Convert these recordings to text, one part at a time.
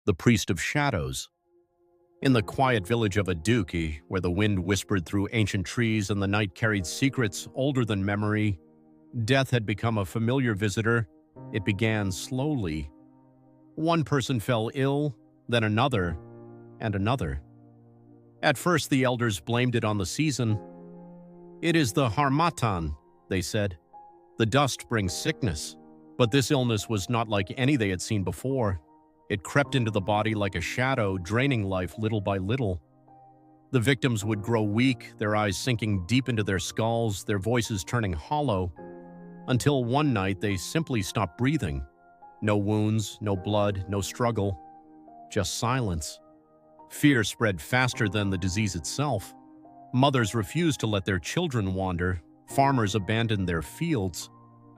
the priest of shadows. In the quiet village of Aduki, where the wind whispered through ancient trees and the night carried secrets older than memory, death had become a familiar visitor. It began slowly. One person fell ill, then another, and another. At first, the elders blamed it on the season. "It is the harmattan," they said. "The dust brings sickness." But this illness was not like any they had seen before. It crept into the body like a shadow, draining life little by little. The victims would grow weak, their eyes sinking deep into their skulls, their voices turning hollow, until one night they simply stopped breathing. No wounds, no blood, no struggle, just silence. Fear spread faster than the disease itself. Mothers refused to let their children wander. Farmers abandoned their fields.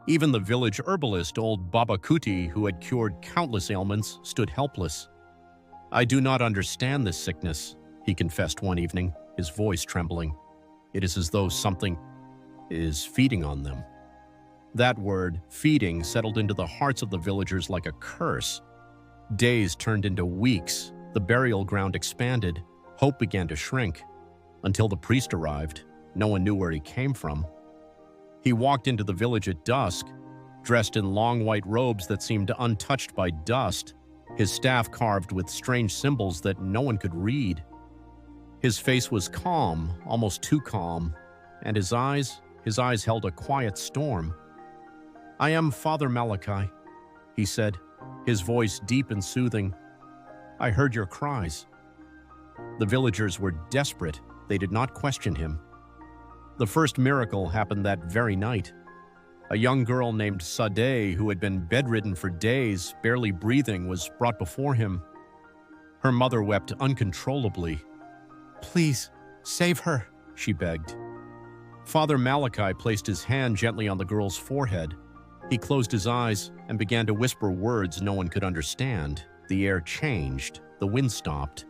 Even the village herbalist, old Baba Kuti, who had cured countless ailments, stood helpless. "I do not understand this sickness," he confessed one evening, his voice trembling. "It is as though something is feeding on them." That word, feeding, settled into the hearts of the villagers like a curse. Days turned into weeks. The burial ground expanded. Hope began to shrink. Until the priest arrived. No one knew where he came from. He walked into the village at dusk, dressed in long white robes that seemed untouched by dust, his staff carved with strange symbols that no one could read. His face was calm, almost too calm, and his eyes held a quiet storm. "I am Father Malachi," he said, his voice deep and soothing. "I heard your cries." The villagers were desperate. They did not question him. The first miracle happened that very night. A young girl named Sade, who had been bedridden for days, barely breathing, was brought before him. Her mother wept uncontrollably. "Please, save her," she begged. Father Malachi placed his hand gently on the girl's forehead. He closed his eyes and began to whisper words no one could understand. The air changed. The wind stopped.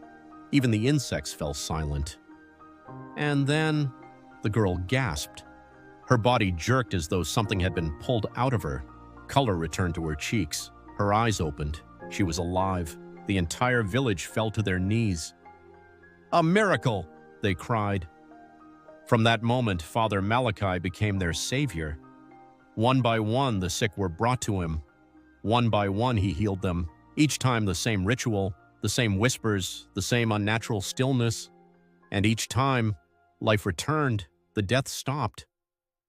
Even the insects fell silent. And then the girl gasped. Her body jerked as though something had been pulled out of her. Color returned to her cheeks. Her eyes opened. She was alive. The entire village fell to their knees. "A miracle!" they cried. From that moment, Father Malachi became their savior. One by one, the sick were brought to him. One by one, he healed them. Each time the same ritual, the same whispers, the same unnatural stillness. And each time, life returned, the death stopped.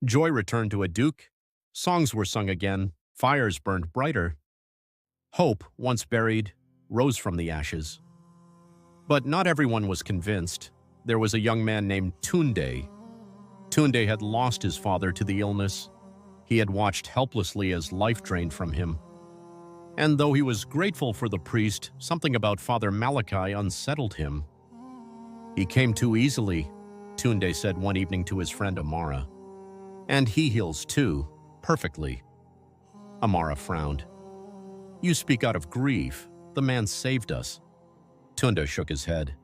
Joy returned to Aduk. Songs were sung again, fires burned brighter. Hope, once buried, rose from the ashes. But not everyone was convinced. There was a young man named Tunde. Tunde had lost his father to the illness. He had watched helplessly as life drained from him. And though he was grateful for the priest, something about Father Malachi unsettled him. "He came too easily," Tunde said one evening to his friend Amara. "And he heals too, perfectly." Amara frowned. "You speak out of grief. The man saved us." Tunde shook his head.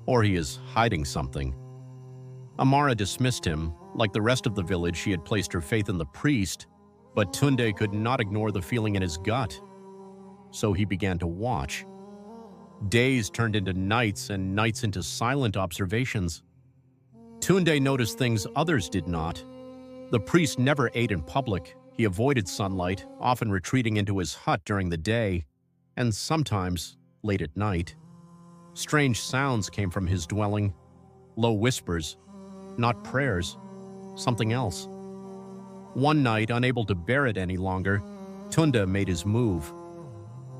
"Or he is hiding something." Amara dismissed him. Like the rest of the village, she had placed her faith in the priest, but Tunde could not ignore the feeling in his gut. So he began to watch. Days turned into nights and nights into silent observations. Tunde noticed things others did not. The priest never ate in public. He avoided sunlight, often retreating into his hut during the day, and sometimes late at night. Strange sounds came from his dwelling, low whispers, not prayers, something else. One night, unable to bear it any longer, Tunde made his move.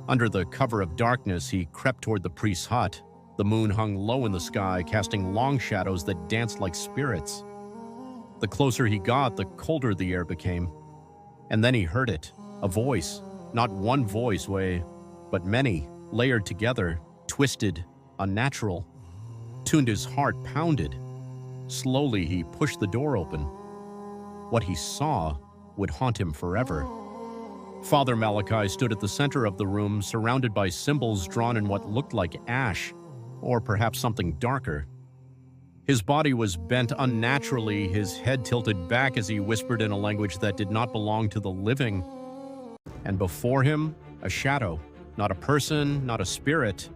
Under the cover of darkness, he crept toward the priest's hut. The moon hung low in the sky, casting long shadows that danced like spirits. The closer he got, the colder the air became. And then he heard it, a voice, not one voice, but many, layered together, twisted, unnatural. Tunde's heart pounded. Slowly, he pushed the door open. What he saw would haunt him forever. Father Malachi stood at the center of the room, surrounded by symbols drawn in what looked like ash, or perhaps something darker. His body was bent unnaturally, his head tilted back as he whispered in a language that did not belong to the living. And before him, a shadow, Not a person, not a spirit.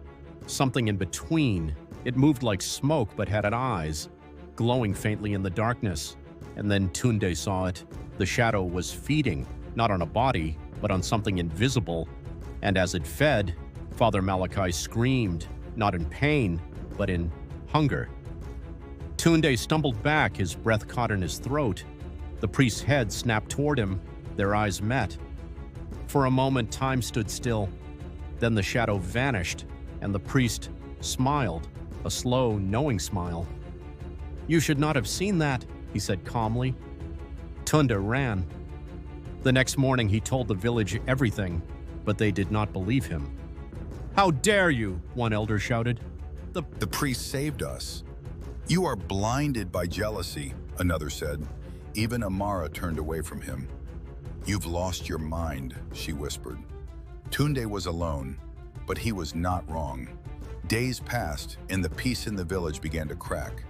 Something in between. It moved like smoke but had eyes, glowing faintly in the darkness. And then Tunde saw it. The shadow was feeding, not on a body, but on something invisible. And as it fed, Father Malachi screamed, not in pain, but in hunger. Tunde stumbled back, his breath caught in his throat. The priest's head snapped toward him. Their eyes met. For a moment, time stood still. Then the shadow vanished, and the priest smiled, a slow, knowing smile. "You should not have seen that," he said calmly. Tunde ran. The next morning, he told the village everything, but they did not believe him. "How dare you?" one elder shouted. The priest saved us. "You are blinded by jealousy," another said. Even Amara turned away from him. "You've lost your mind," she whispered. Tunde was alone, but he was not wrong. Days passed, and the peace in the village began to crack.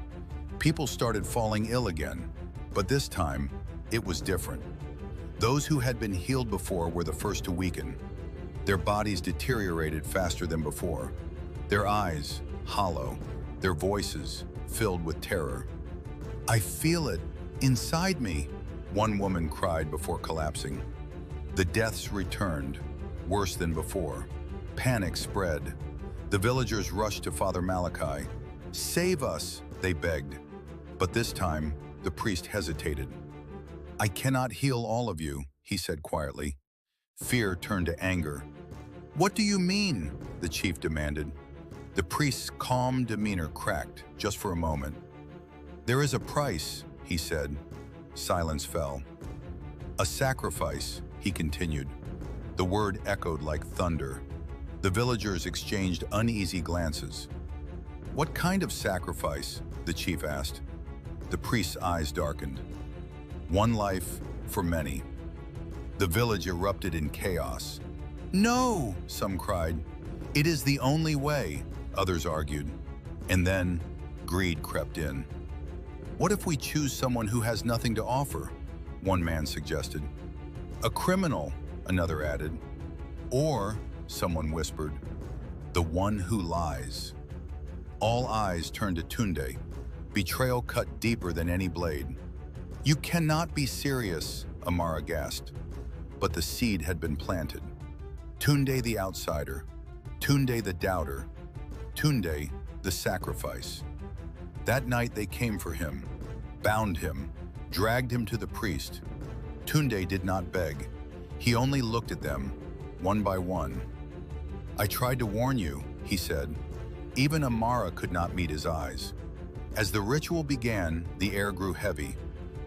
People started falling ill again, but this time, it was different. Those who had been healed before were the first to weaken. Their bodies deteriorated faster than before. Their eyes, hollow, their voices filled with terror. "I feel it inside me," one woman cried before collapsing. The deaths returned, worse than before. Panic spread. The villagers rushed to Father Malachi. "Save us," they begged. But this time, the priest hesitated. "I cannot heal all of you," he said quietly. Fear turned to anger. "What do you mean?" the chief demanded. The priest's calm demeanor cracked just for a moment. "There is a price," he said. Silence fell. "A sacrifice," he continued. The word echoed like thunder. The villagers exchanged uneasy glances. "What kind of sacrifice?" the chief asked. The priest's eyes darkened. "One life for many." The village erupted in chaos. "No!" some cried. "It is the only way," others argued. And then greed crept in. "What if we choose someone who has nothing to offer?" one man suggested. "A criminal," another added. "Or," someone whispered, "the one who lies." All eyes turned to Tunde. Betrayal cut deeper than any blade. "You cannot be serious," Amara gasped. But the seed had been planted. Tunde the outsider, Tunde the doubter, Tunde the sacrifice. That night they came for him, bound him, dragged him to the priest. Tunde did not beg. He only looked at them, one by one. "I tried to warn you," he said. Even Amara could not meet his eyes. As the ritual began, the air grew heavy.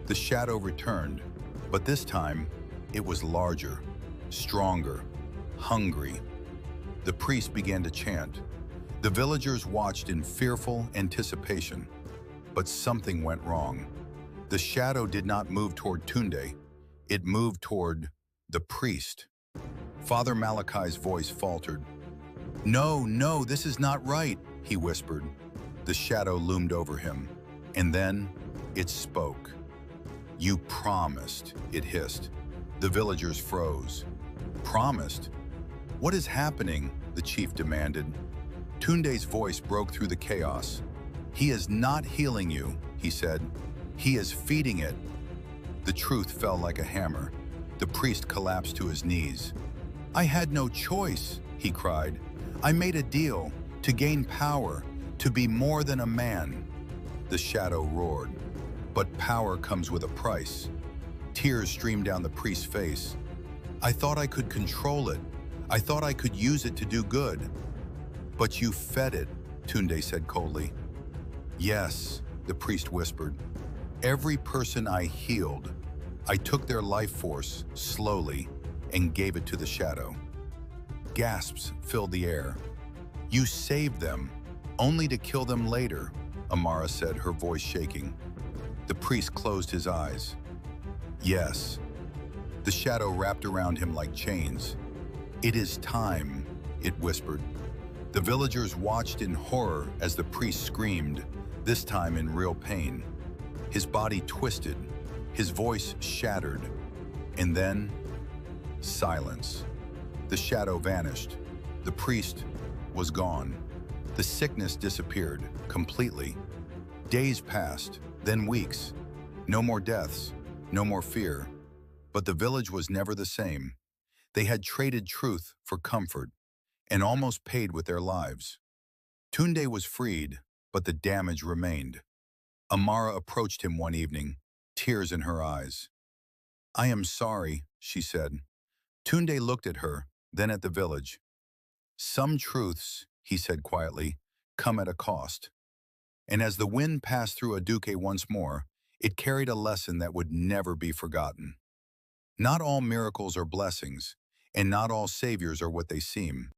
The shadow returned, but this time, it was larger, stronger, hungry. The priest began to chant. The villagers watched in fearful anticipation. But something went wrong. The shadow did not move toward Tunde. It moved toward the priest. Father Malachi's voice faltered. "No, no, this is not right," he whispered. The shadow loomed over him, and then it spoke. "You promised," it hissed. The villagers froze. "Promised? What is happening?" the chief demanded. Tunde's voice broke through the chaos. "He is not healing you," he said. "He is feeding it." The truth fell like a hammer. The priest collapsed to his knees. "I had no choice," he cried. "I made a deal to gain power, to be more than a man." The shadow roared. "But power comes with a price." Tears streamed down the priest's face. "I thought I could control it. I thought I could use it to do good." "But you fed it," Tunde said coldly. "Yes," the priest whispered. "Every person I healed, I took their life force, slowly, and gave it to the shadow." Gasps filled the air. "You saved them, only to kill them later," Amara said, her voice shaking. The priest closed his eyes. "Yes." The shadow wrapped around him like chains. "It is time," it whispered. The villagers watched in horror as the priest screamed, this time in real pain. His body twisted, his voice shattered, and then silence. The shadow vanished. The priest was gone. The sickness disappeared completely. Days passed, then weeks. No more deaths, no more fear. But the village was never the same. They had traded truth for comfort and almost paid with their lives. Tunde was freed, but the damage remained. Amara approached him one evening, tears in her eyes. "I am sorry," she said. Tunde looked at her, then at the village. "Some truths," he said quietly, "come at a cost." And as the wind passed through Aduke once more, it carried a lesson that would never be forgotten. Not all miracles are blessings, and not all saviors are what they seem.